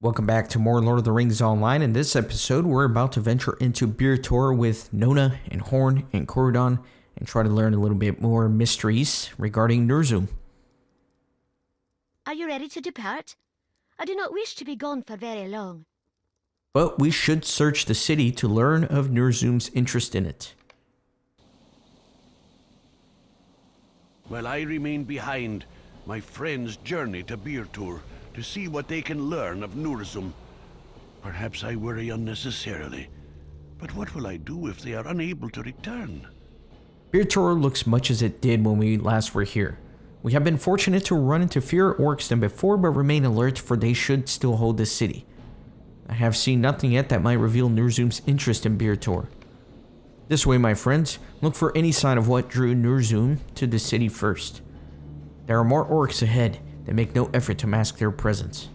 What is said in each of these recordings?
Welcome back to more Lord of the Rings Online. In this episode, we're about to venture into Bir with Nona and Horn and Corridon and try to learn a little bit more mysteries regarding Ner'zhum. Are you ready to depart? I do not wish to be gone for very long. But we should search the city to learn of Ner'zhum's interest in it. While I remain behind, my friends journey to Bir to see what they can learn of Ner'zhum. Perhaps I worry unnecessarily, but what will I do if they are unable to return? Bir looks much as it did when we last were here. We have been fortunate to run into fewer orcs than before, but remain alert, for they should still hold the city. I have seen nothing yet that might reveal Ner'zhum's interest in Bir. This way, my friends, look for any sign of what drew Ner'zhum to the city first. There are more orcs ahead. They make no effort to mask their presence.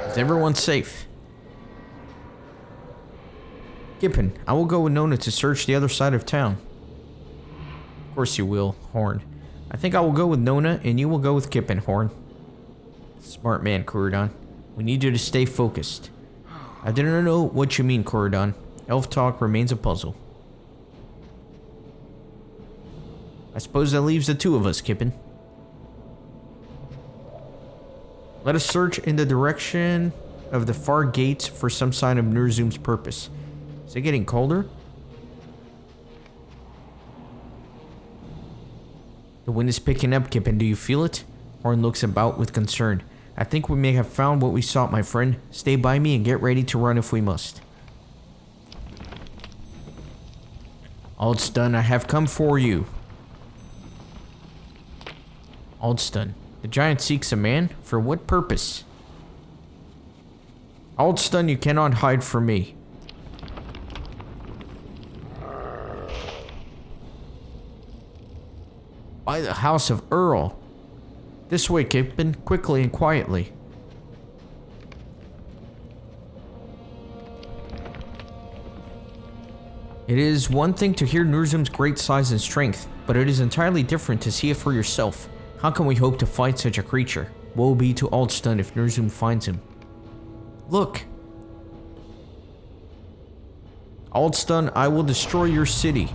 Is everyone safe? Gippin, I will go with Nona to search the other side of town. Of course you will, Horn. I think I will go with Nona and you will go with Gippin, Horn. Smart man, Corridon. We need you to stay focused. I didn't know what you mean, Corridon. Elf talk remains a puzzle. I suppose that leaves the two of us, Gippin. Let us search in the direction of the far gates for some sign of Ner'zhum's purpose. Is it getting colder? The wind is picking up, Gippin. Do you feel it? Horn looks about with concern. I think we may have found what we sought, my friend. Stay by me and get ready to run if we must. Aldstun, I have come for you. Aldstun, the giant seeks a man? For what purpose? Aldstun, you cannot hide from me. By the house of Earl. This way, Gippin, quickly and quietly. It is one thing to hear Ner'zhum's great size and strength, but it is entirely different to see it for yourself. How can we hope to fight such a creature? Woe be to Aldstun if Ner'zhum finds him. Look! Aldstun, I will destroy your city.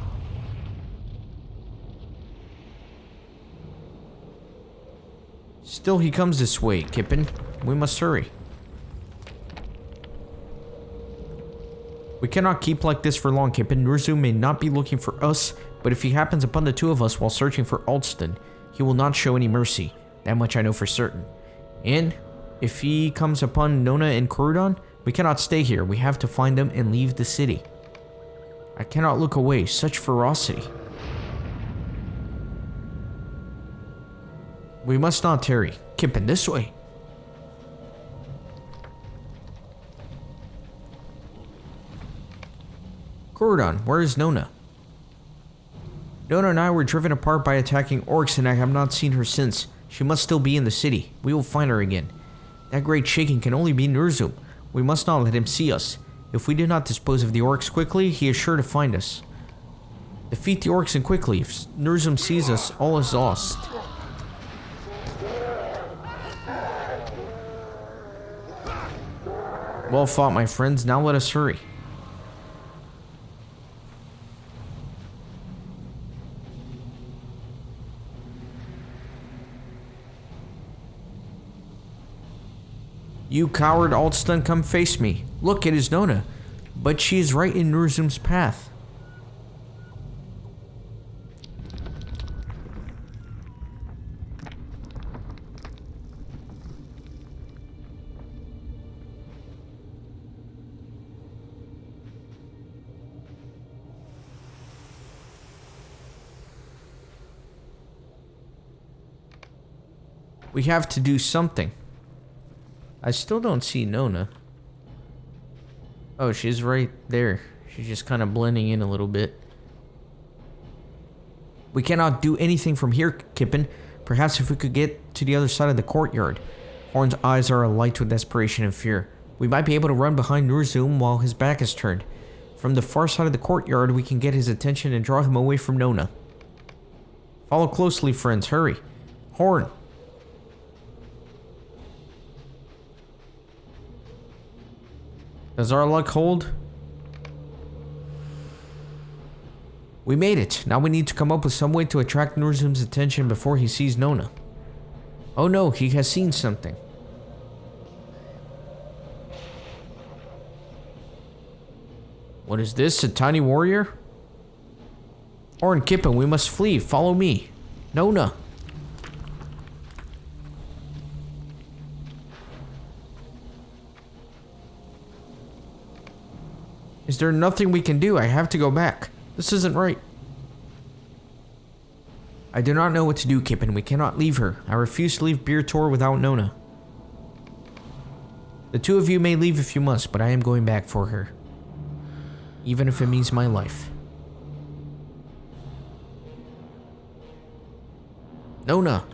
Still, he comes this way, Gippin. We must hurry. We cannot keep like this for long, Gippin. Ner'zhum may not be looking for us, but if he happens upon the two of us while searching for Aldstun, he will not show any mercy. That much I know for certain. And if he comes upon Nona and Corridon, we cannot stay here. We have to find them and leave the city. I cannot look away. Such ferocity. We must not tarry. Gippin, this way. Corridon, where is Nona? Nona and I were driven apart by attacking orcs, and I have not seen her since. She must still be in the city. We will find her again. That great shaking can only be Ner'zhum. We must not let him see us. If we do not dispose of the orcs quickly, he is sure to find us. Defeat the orcs and quickly. If Ner'zhum sees us, all is lost. Well fought, my friends. Now let us hurry. You coward, Aldstun, come face me. Look, it is Nona. But she is right in Ner'zhum's path. We have to do something. I still don't see Nona. Oh, she's right there. She's just kind of blending in a little bit. We cannot do anything from here, Gippin. Perhaps if we could get to the other side of the courtyard. Horn's eyes are alight with desperation and fear. We might be able to run behind Ner'zhum while his back is turned. From the far side of the courtyard, we can get his attention and draw him away from Nona. Follow closely, friends. Hurry. Horn. Does our luck hold? We made it. Now we need to come up with some way to attract Nurzum's attention before he sees Nona. Oh no, he has seen something. What is this? A tiny warrior? Horn, Kippen, we must flee. Follow me. Nona. Is there nothing we can do? I have to go back. This isn't right. I do not know what to do, Kippen. We cannot leave her. I refuse to leave Beer Tor without Nona. The two of you may leave if you must, but I am going back for her. Even if it means my life. Nona.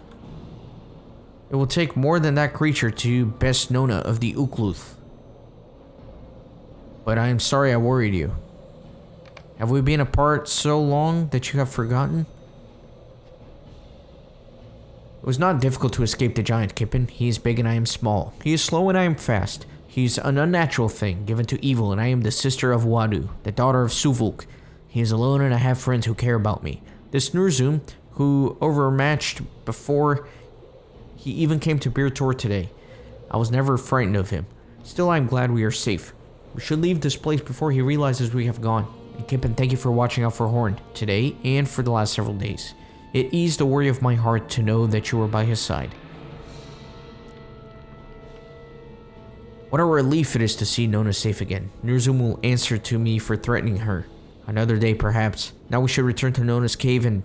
It will take more than that creature to best Nona of the Ukluth. But I am sorry I worried you. Have we been apart so long that you have forgotten? It was not difficult to escape the giant, Kippen. He is big and I am small. He is slow and I am fast. He is an unnatural thing, given to evil, and I am the sister of Wadu, the daughter of Suvulk. He is alone and I have friends who care about me. This Nurzum, who overmatched before he even came to Beer Tor today. I was never frightened of him. Still, I am glad we are safe. We should leave this place before he realizes we have gone. And Kippen, thank you for watching out for Horn today and for the last several days. It eased the worry of my heart to know that you were by his side. What a relief it is to see Nona safe again. Nurzum will answer to me for threatening her. Another day, perhaps. Now we should return to Nona's cave and...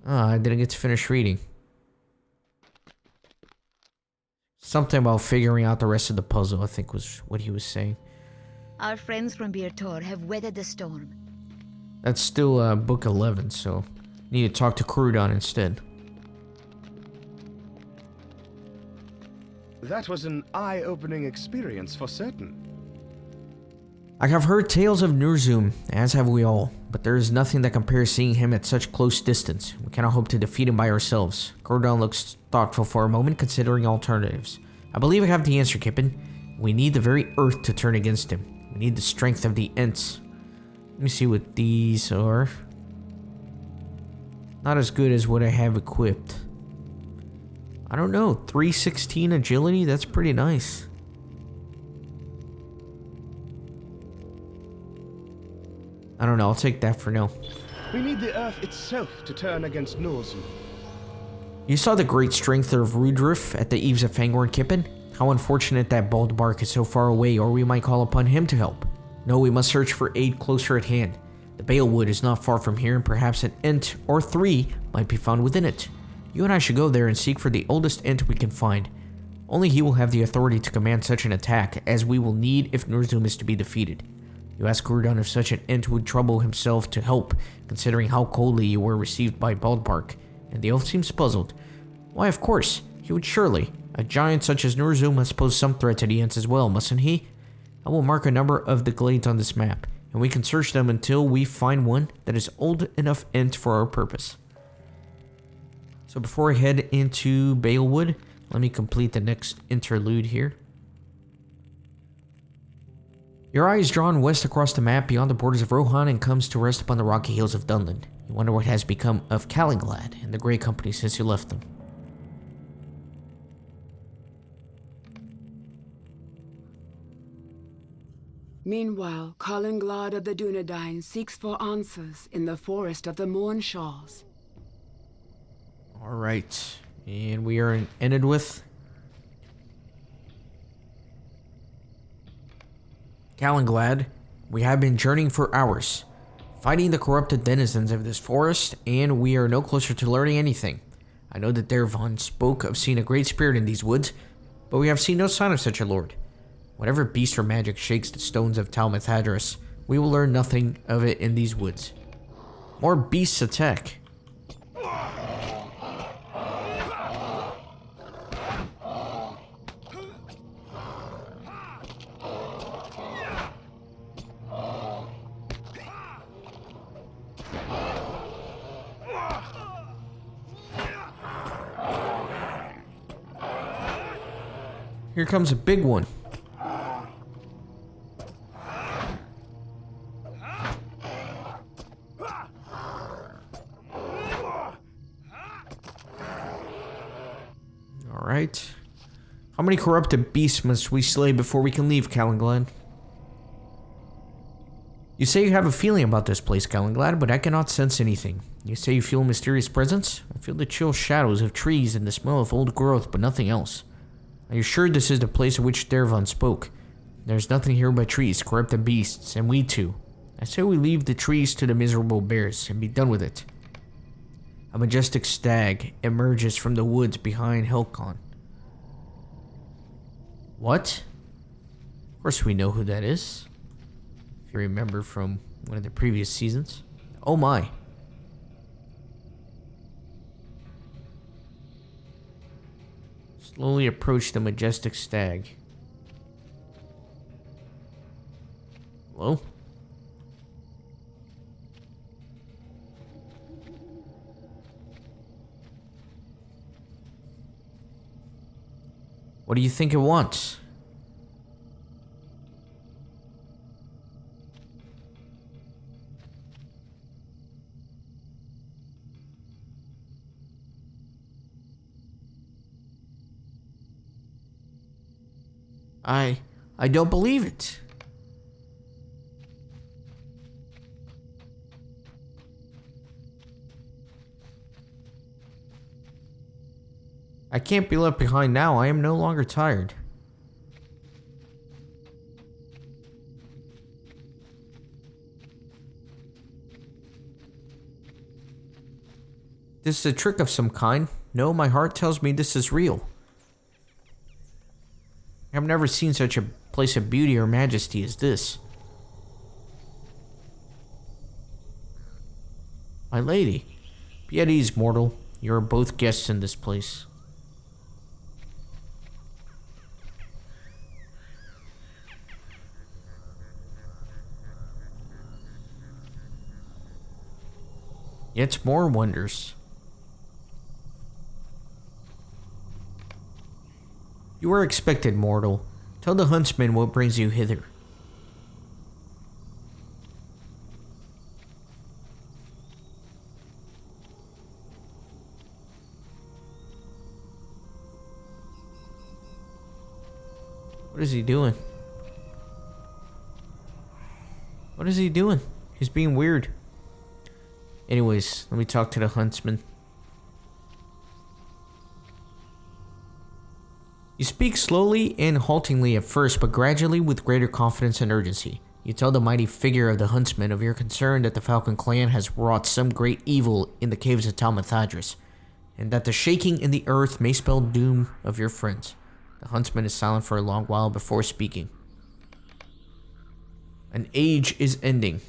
I didn't get to finish reading. Something about figuring out the rest of the puzzle, I think was what he was saying. Our friends from Bir Tor have weathered the storm. That's still book 11, so need to talk to Crudon instead. That was an eye-opening experience for certain. I have heard tales of Nurzum, as have we all, but there is nothing that compares seeing him at such close distance. We cannot hope to defeat him by ourselves. Crudon looks thoughtful for a moment, considering alternatives. I believe I have the answer, Kippen. We need the very earth to turn against him. We need the strength of the Ents. Let me see what these are. Not as good as what I have equipped. I don't know, 316 agility? That's pretty nice. I don't know, I'll take that for now. We need the earth itself to turn against Nurzum. You saw the great strength of Rudrif at the eaves of Fangorn, Kippen? How unfortunate that Baldbark is so far away, or we might call upon him to help. No, we must search for aid closer at hand. The Balewood is not far from here, and perhaps an Ent or 3 might be found within it. You and I should go there and seek for the oldest Ent we can find. Only he will have the authority to command such an attack, as we will need if Nurzum is to be defeated. You asked Crudon if such an Ent would trouble himself to help, considering how coldly you were received by Baldbark, and the elf seems puzzled. Why, of course, he would surely. A giant such as Nurzum must pose some threat to the Ents as well, mustn't he? I will mark a number of the glades on this map, and we can search them until we find one that is old enough Ent for our purpose. So before I head into Balewood, let me complete the next interlude here. Your eye is drawn west across the map beyond the borders of Rohan and comes to rest upon the rocky hills of Dunland. You wonder what has become of Kalinglad and the Grey Company since you left them. Meanwhile, Kalinglad of the Dunedain seeks for answers in the forest of the Mornshaws. Alright, and we are ended with Kalinglad. We have been journeying for hours, fighting the corrupted denizens of this forest, and we are no closer to learning anything. I know that Dervon spoke of seeing a great spirit in these woods, but we have seen no sign of such a lord. Whatever beast or magic shakes the stones of Talmeth Hadris, we will learn nothing of it in these woods. More beasts attack. Here comes a big one. Alright. How many corrupted beasts must we slay before we can leave, Calanglad? You say you have a feeling about this place, Calanglad, but I cannot sense anything. You say you feel a mysterious presence? I feel the chill shadows of trees and the smell of old growth, but nothing else. Are you sure this is the place of which Dervan spoke? There's nothing here but trees, corrupted beasts, and we too. I say we leave the trees to the miserable bears and be done with it. A majestic stag emerges from the woods behind Helcon. What? Of course we know who that is. If you remember from one of the previous seasons. Oh my. Slowly approach the majestic stag. Hello? What do you think it wants? I don't believe it. I can't be left behind now. I am no longer tired. This is a trick of some kind. No, my heart tells me this is real. I've never seen such a place of beauty or majesty as this. My lady, be at ease, mortal. You are both guests in this place. Yet more wonders. You are expected, mortal. Tell the huntsman what brings you hither. What is he doing? What is he doing? He's being weird. Anyways, let me talk to the huntsman. You speak slowly and haltingly at first, but gradually with greater confidence and urgency. You tell the mighty figure of the huntsman of your concern that the Falcon clan has wrought some great evil in the caves of Talmathadris, and that the shaking in the earth may spell doom of your friends. The huntsman is silent for a long while before speaking. An age is ending.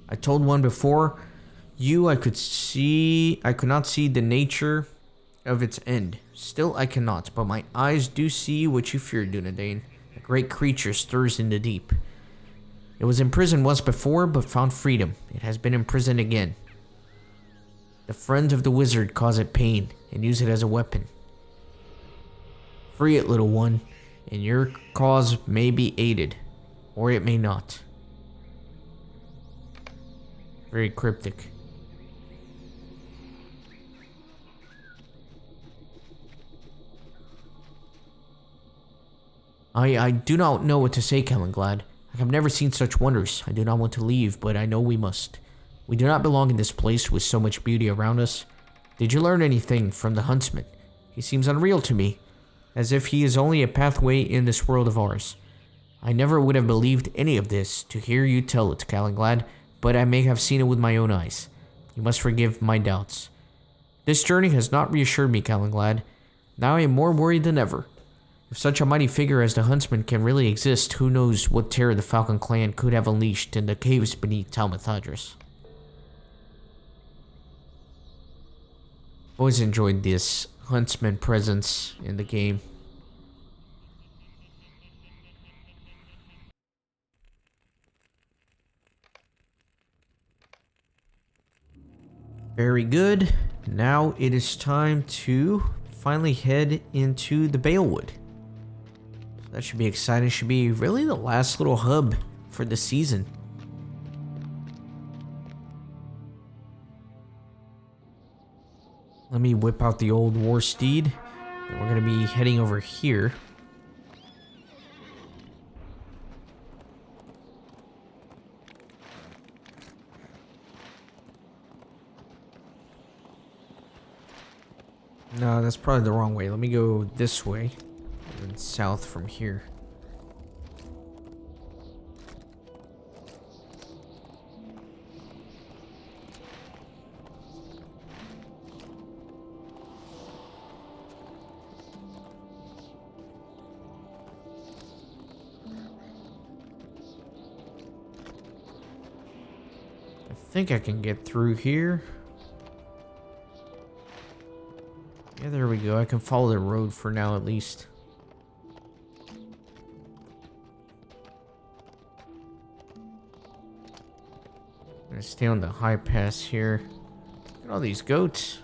I told one before you I could not see the nature of its end. Still I cannot, but my eyes do see what you fear, Dunedain. A great creature stirs in the deep. It was imprisoned once before, but found freedom. It has been imprisoned again. The friends of the wizard cause it pain, and use it as a weapon. Free it, little one, and your cause may be aided, or it may not. Very cryptic. I do not know what to say, Calanglad. I have never seen such wonders. I do not want to leave, but I know we must. We do not belong in this place with so much beauty around us. Did you learn anything from the huntsman? He seems unreal to me, as if he is only a pathway in this world of ours. I never would have believed any of this to hear you tell it, Calanglad, but I may have seen it with my own eyes. You must forgive my doubts. This journey has not reassured me, Calanglad. Now I am more worried than ever. If such a mighty figure as the huntsman can really exist, who knows what terror the Falcon clan could have unleashed in the caves beneath Talmathadris. Always enjoyed this huntsman presence in the game. Very good. Now it is time to finally head into the Balewood. So that should be exciting. Should be really the last little hub for the season. Let me whip out the old war steed. And we're going to be heading over here. No, that's probably the wrong way. Let me go this way. And then south from here. I think I can get through here. Yeah, there we go. I can follow the road for now, at least. I'm gonna stay on the high pass here. Look at all these goats.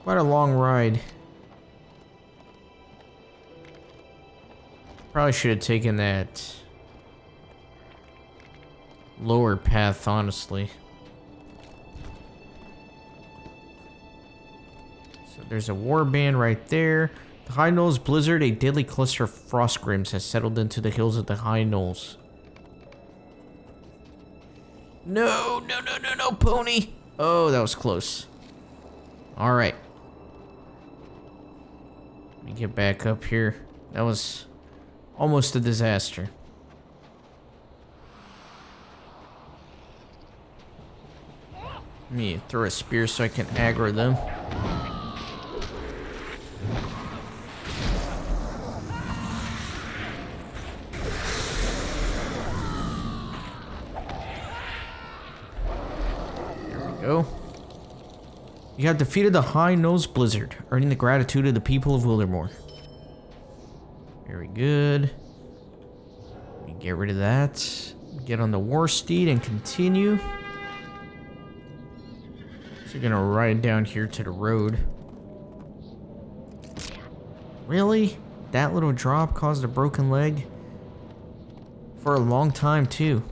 Quite a long ride. Probably should have taken that lower path, honestly. So there's a warband right there. The High Knolls Blizzard, a deadly cluster of frost grims, has settled into the hills of the High Knolls. No, pony! Oh, that was close. Alright. Let me get back up here. That was almost a disaster. Let me throw a spear so I can aggro them. There we go. You have defeated the High Nose Blizzard, earning the gratitude of the people of Wildermore. Very good. Let me get rid of that. Get on the war steed and continue. So you're gonna ride down here to the road. Really? That little drop caused a broken leg? For a long time, too.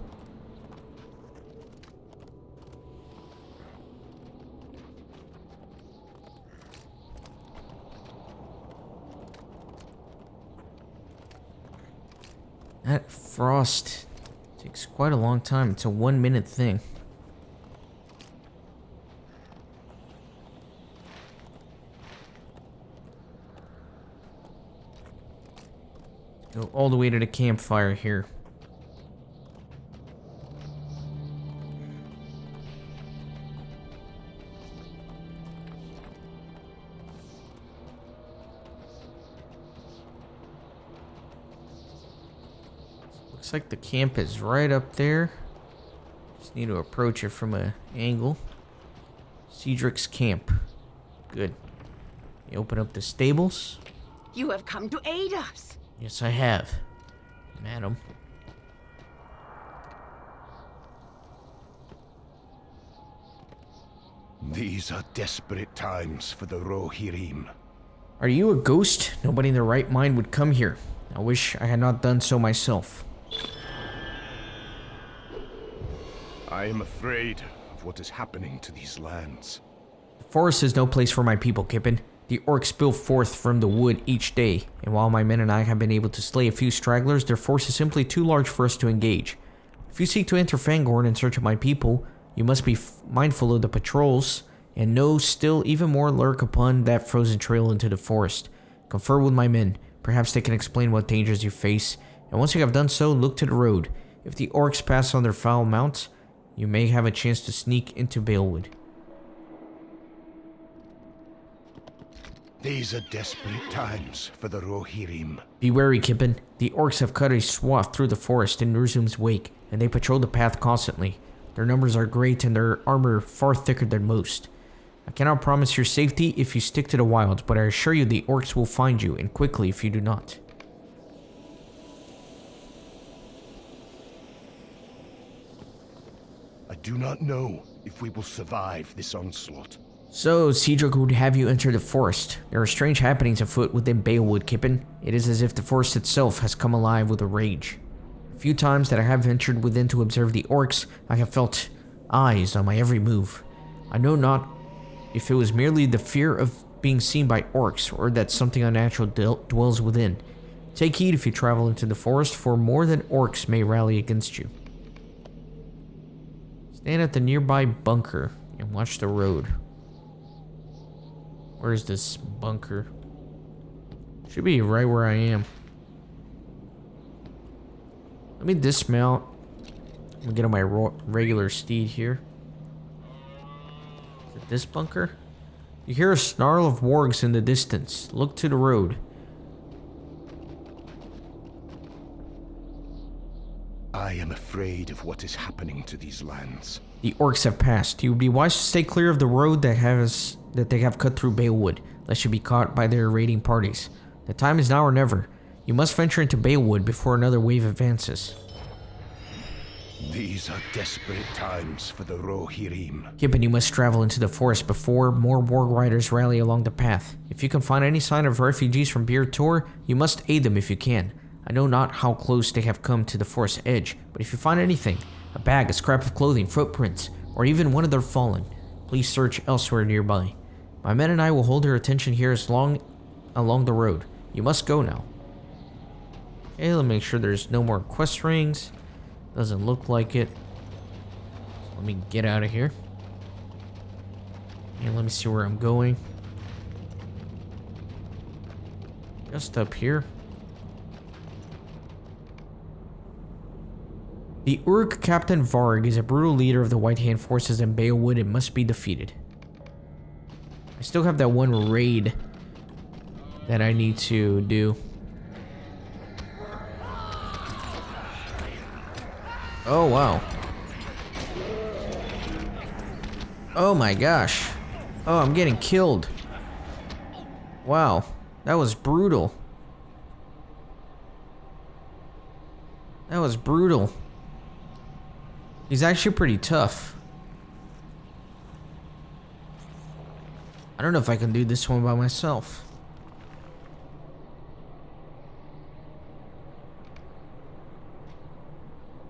That frost takes quite a long time. It's a 1 minute thing. Go all the way to the campfire here. Looks like the camp is right up there. Just need to approach it from an angle. Cedric's camp. Good. You open up the stables. You have come to aid us. Yes, I have, madam. These are desperate times for the Rohirrim. Are you a ghost? Nobody in their right mind would come here. I wish I had not done so myself. I am afraid of what is happening to these lands. The forest is no place for my people, Kippen. The orcs spill forth from the wood each day, and while my men and I have been able to slay a few stragglers, their force is simply too large for us to engage. If you seek to enter Fangorn in search of my people, you must be mindful of the patrols, and know still even more lurk upon that frozen trail into the forest. Confer with my men. Perhaps they can explain what dangers you face, and once you have done so, look to the road. If the orcs pass on their foul mounts, you may have a chance to sneak into Balewood. These are desperate times for the Rohirrim. Be wary, Kippen. The orcs have cut a swath through the forest in Nurzum's wake, and they patrol the path constantly. Their numbers are great and their armor far thicker than most. I cannot promise your safety if you stick to the wilds, but I assure you the orcs will find you, and quickly if you do not. I do not know if we will survive this onslaught. So, Cedric would have you enter the forest. There are strange happenings afoot within Beowulf, Kippen. It is as if the forest itself has come alive with a rage. A few times that I have ventured within to observe the orcs, I have felt eyes on my every move. I know not if it was merely the fear of being seen by orcs, or that something unnatural dwells within. Take heed if you travel into the forest, for more than orcs may rally against you. Stand at the nearby bunker and watch the road. Where's this bunker? Should be right where I am. Let me dismount. I'm gonna get on my regular steed here. Is it this bunker? You hear a snarl of wargs in the distance. Look to the road. I am afraid of what is happening to these lands. The orcs have passed. You would be wise to stay clear of the road that they have cut through Beowulf, lest you be caught by their raiding parties. The time is now or never. You must venture into Beowulf before another wave advances. These are desperate times for the Rohirrim. Kippen, you must travel into the forest before more warg riders rally along the path. If you can find any sign of refugees from Bir Tor, you must aid them if you can. I know not how close they have come to the forest edge, but if you find anything, a bag, a scrap of clothing, footprints, or even one of their fallen, please search elsewhere nearby. My men and I will hold your attention here as long along the road. You must go now. Okay, let me make sure there's no more quest rings. Doesn't look like it. So let me get out of here. And let me see where I'm going. Just up here. The Uruk Captain Varg is a brutal leader of the White Hand forces in Beowulf and must be defeated. I still have that one raid that I need to do. Oh, wow. Oh my gosh. Oh, I'm getting killed. Wow, that was brutal. That was brutal. He's actually pretty tough. I don't know if I can do this one by myself.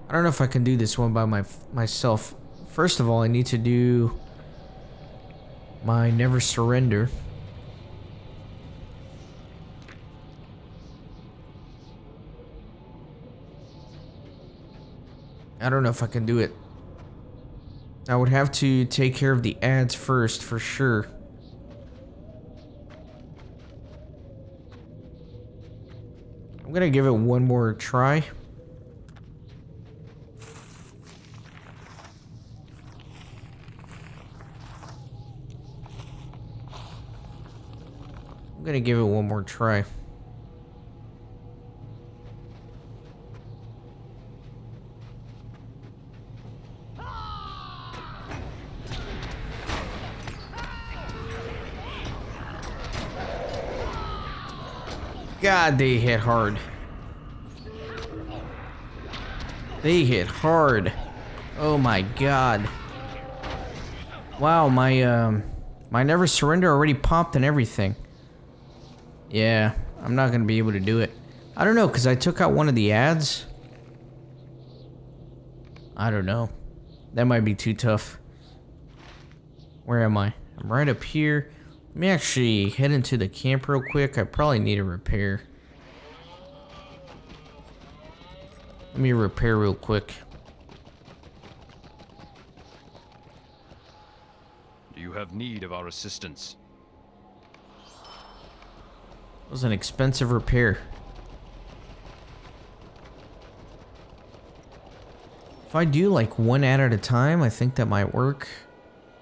I don't know if I can do this one by myself. First of all, I need to do my Never Surrender. I don't know if I can do it. I would have to take care of the ads first, for sure. I'm gonna give it one more try. I'm gonna give it one more try. God, they hit hard. They hit hard. Oh my god. Wow, my Never Surrender already popped and everything. Yeah, I'm not gonna be able to do it. I don't know, because I took out one of the ads. I don't know. That might be too tough. Where am I? I'm right up here. Let me actually head into the camp real quick. I probably need a repair. Let me repair real quick. Do you have need of our assistance? It was an expensive repair. If I do like one ad at a time, I think that might work.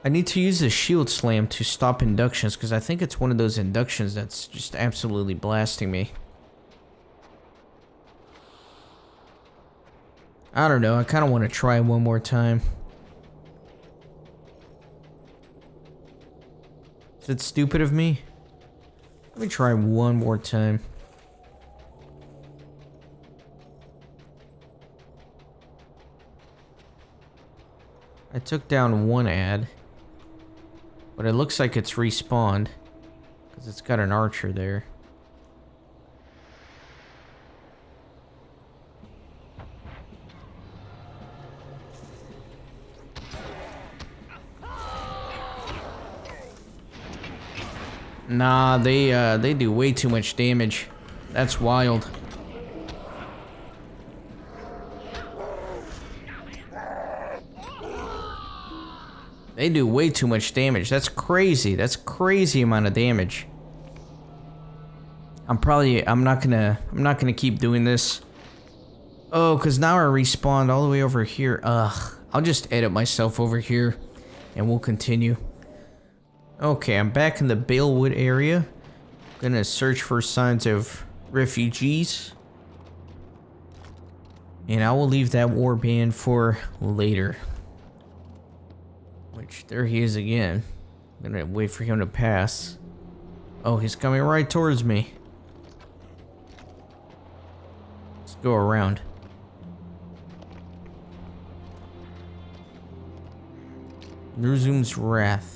I need to use the shield slam to stop inductions, because I think it's one of those inductions that's just absolutely blasting me. I don't know, I kind of want to try one more time. Is it stupid of me? Let me try one more time. I took down one ad, but it looks like it's respawned because it's got an archer there. Nah, they do way too much damage. That's wild. They do way too much damage. That's crazy. That's crazy amount of damage. I'm not gonna keep doing this. Oh, cause now I respawned all the way over here. Ugh. I'll just edit myself over here and we'll continue. Okay, I'm back in the Balewood area. Gonna search for signs of refugees. And I will leave that warband for later. Which, there he is again. I'm gonna wait for him to pass. Oh, he's coming right towards me. Let's go around. Nuruzum's Wrath.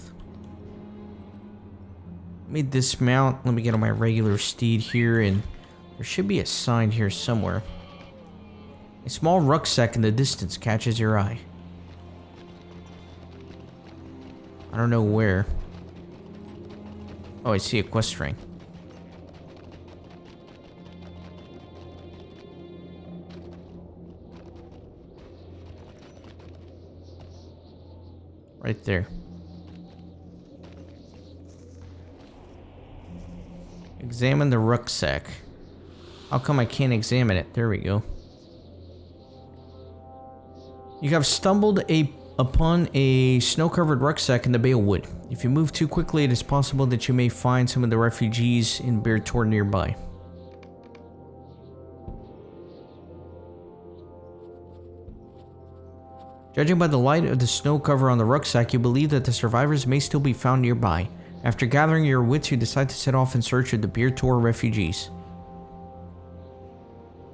Let me dismount. Let me get on my regular steed here, and there should be a sign here somewhere. A small rucksack in the distance catches your eye. I don't know where. Oh, I see a quest ring. Right there. Examine the rucksack. How come I can't examine it? There we go. You have stumbled upon a snow-covered rucksack in the Balewood. If you move too quickly, it is possible that you may find some of the refugees in Beartor nearby. Judging by the light of the snow cover on the rucksack, you believe that the survivors may still be found nearby. After gathering your wits, you decide to set off in search of the Beartor refugees.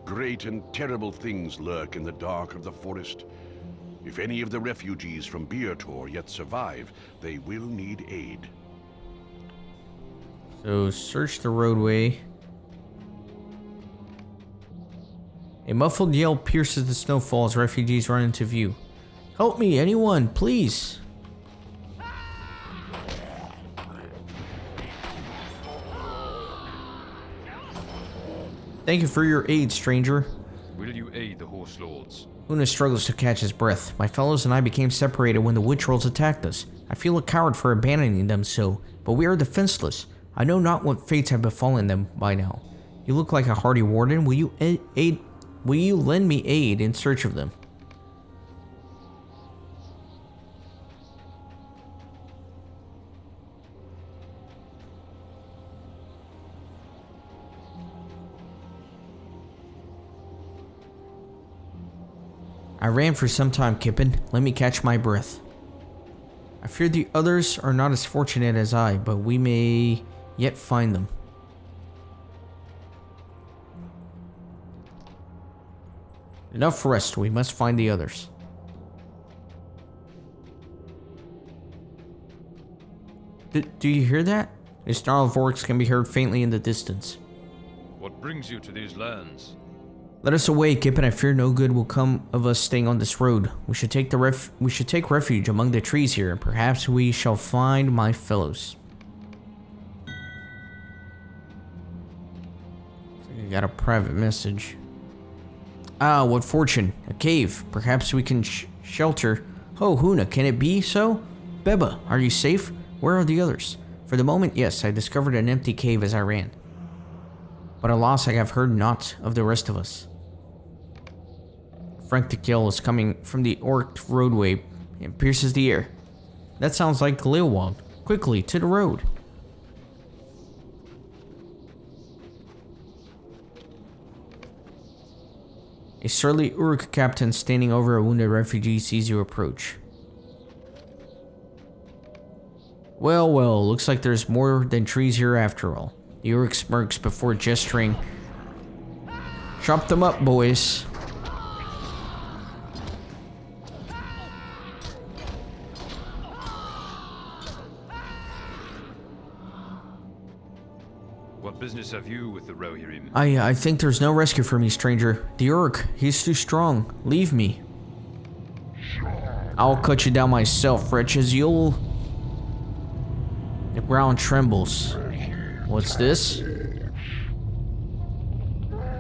Great and terrible things lurk in the dark of the forest. If any of the refugees from Beartor yet survive, they will need aid. So, search the roadway. A muffled yell pierces the snowfall as refugees run into view. Help me, anyone, please! Thank you for your aid, stranger. Will you aid the horse lords? Una struggles to catch his breath. My fellows and I became separated when the witch trolls attacked us. I feel a coward for abandoning them so, but we are defenseless. I know not what fates have befallen them by now. You look like a hardy warden. Will you lend me aid in search of them? I ran for some time, Kippen. Let me catch my breath. I fear the others are not as fortunate as I, but we may yet find them. Enough rest, we must find the others. Do you hear that? A snarl of orcs can be heard faintly in the distance. What brings you to these lands? Let us away, Kippen. I fear no good will come of us staying on this road. We should take refuge among the trees here, and perhaps we shall find my fellows. I got a private message. Ah, what fortune! A cave. Perhaps we can shelter. Oh, Huna, can it be so? Beba, are you safe? Where are the others? For the moment, yes. I discovered an empty cave as I ran. But alas, I have heard naught of the rest of us. A frantic yell is coming from the orc roadway and pierces the air. That sounds like Gleilwald. Quickly, to the road. A surly Uruk captain standing over a wounded refugee sees you approach. Well, well, looks like there's more than trees here after all. The Uruk smirks before gesturing. Chop them up, boys. What business have you with the Rohirrim? I think there's no rescue for me, stranger. The Uruk, he's too strong. Leave me. I'll cut you down myself, wretches. You'll... The ground trembles. What's this?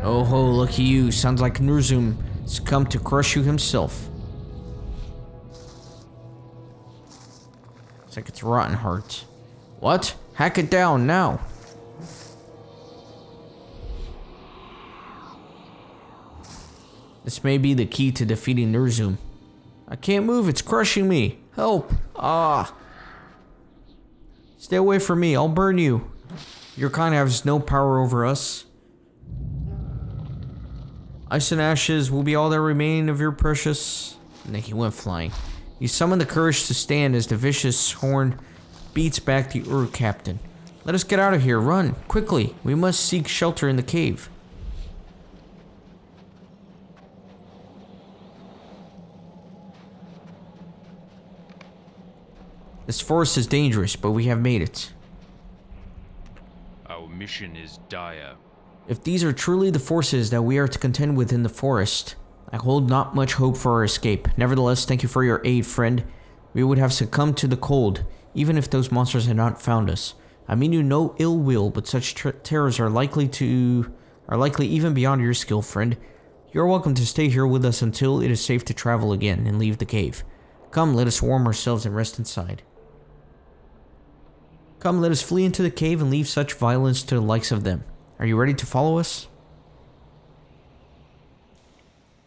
Oh ho, lucky you. Sounds like Nurzum has come to crush you himself. Looks like it's Rotten Heart. What? Hack it down now. This may be the key to defeating Nurzum. I can't move, it's crushing me. Help! Ah! Stay away from me, I'll burn you. Your kind has no power over us. Ice and ashes will be all that remain of your precious... And then he went flying. He summoned the courage to stand as the vicious horn beats back the Uruk captain. Let us get out of here, run, quickly. We must seek shelter in the cave. This forest is dangerous, but we have made it. Our mission is dire. If these are truly the forces that we are to contend with in the forest, I hold not much hope for our escape. Nevertheless, thank you for your aid, friend. We would have succumbed to the cold, even if those monsters had not found us. I mean you no ill will, but such terrors are likely even beyond your skill, friend. You are welcome to stay here with us until it is safe to travel again and leave the cave. Come, let us warm ourselves and rest inside. Come, let us flee into the cave and leave such violence to the likes of them. Are you ready to follow us?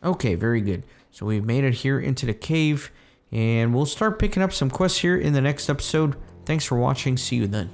Okay, very good. So we've made it here into the cave, and we'll start picking up some quests here in the next episode. Thanks for watching. See you then.